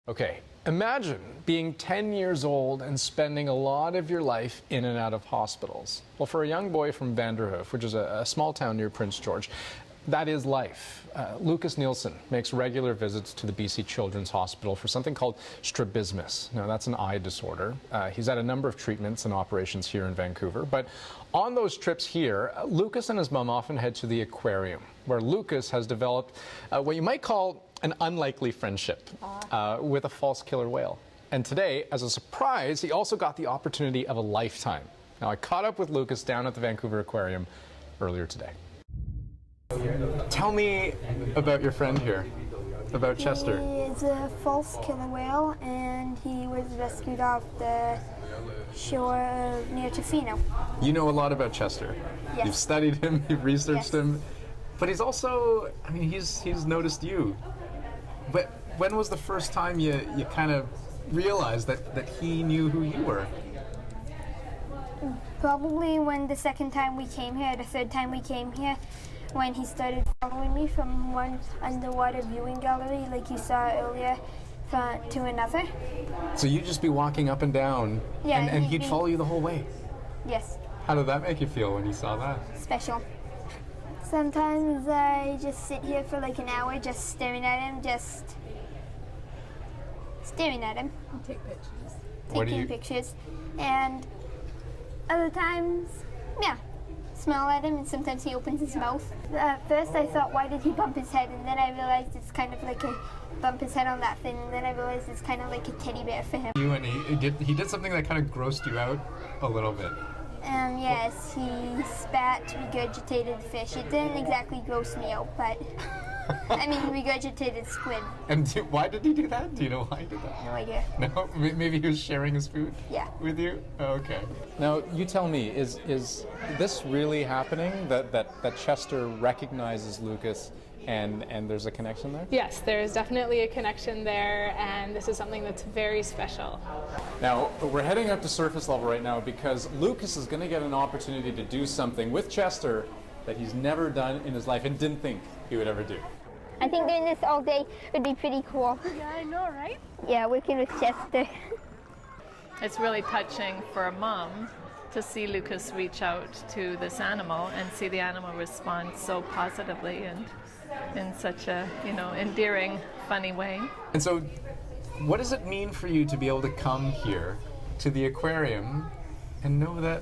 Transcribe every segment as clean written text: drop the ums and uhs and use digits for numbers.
Okay, imagine being 10 years old and spending a lot of your life in and out of hospitals. Well, for a young boy from Vanderhoof, which is a small town near Prince George, that is life. Lucas Nielsen makes regular visits to the BC Children's Hospital for something called strabismus. Now, that's an eye disorder. He's had a number of treatments and operations here in Vancouver, but on those trips here, Lucas and his mom often head to the aquarium, where Lucas has developed what you might call an unlikely friendship with a false killer whale. And today, as a surprise, he also got the opportunity of a lifetime. Now, I caught up with Lucas down at the Vancouver Aquarium earlier today. Tell me about your friend here, about Chester. He is a false killer whale, and he was rescued off the shore near Tofino. You know a lot about Chester. Yes. You've studied him, you've researched Yes. him, but he's also, I mean, he's noticed you. But when was the first time you kind of realized that he knew who you were? Probably when the second time we came here, the third time we came here, when he started following me from one underwater viewing gallery, like you saw earlier, to another. So you'd just be walking up and down, Yeah, and he'd follow you the whole way. Yes, How did that make you feel when you saw that? special. Sometimes I just sit here for like an hour just staring at him, Take pictures. What do taking you- pictures. And other times, yeah, smile at him, and sometimes he opens his mouth. At first I thought, why did he bump his head? And then I realized it's kind of like a bump his head on that thing. And then I realized it's kind of like a teddy bear for him. You and he did something that kind of grossed you out a little bit. Yes, he spat regurgitated fish. It didn't exactly gross me out, but I mean regurgitated squid. And why did he do that? Do you know why he did that? No idea. No, maybe he was sharing his food. Yeah. With you. Oh, okay. Now you tell me, is this really happening? That Chester recognizes Lucas, and there's a connection there? Yes, there's definitely a connection there, and this is something that's very special. Now we're heading up to surface level right now because Lucas is going to get an opportunity to do something with Chester that he's never done in his life and didn't think he would ever do. I think doing this all day would be pretty cool. Yeah, I know, right? Yeah, working with Chester. It's really touching for a mom to see Lucas reach out to this animal and see the animal respond so positively and in such a, endearing, funny way. And so, what does it mean for you to be able to come here to the aquarium and know that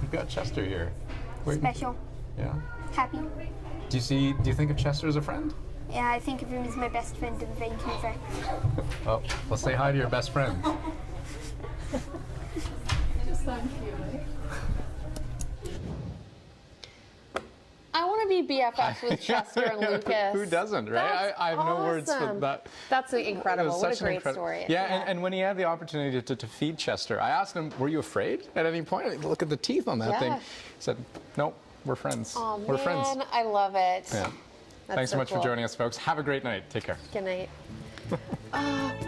you've got Chester here? Special. Yeah. Happy. Do you think of Chester as a friend? Yeah, I think of him as my best friend in Vancouver. Well, let's say hi to your best friend. I want to be BFFs with Chester and Lucas. Who doesn't, right? I have no words for awesome. that. That's It incredible. was What a such an great story. Yeah, and when he had the opportunity to feed Chester, I asked him, were you afraid at any point? I mean, look at the teeth on that Yeah. thing. He said, nope, we're friends. Oh, we're man, friends. I love it. Yeah. That's Thanks so much cool. for joining us, folks. Have a great night. Take care. Good night.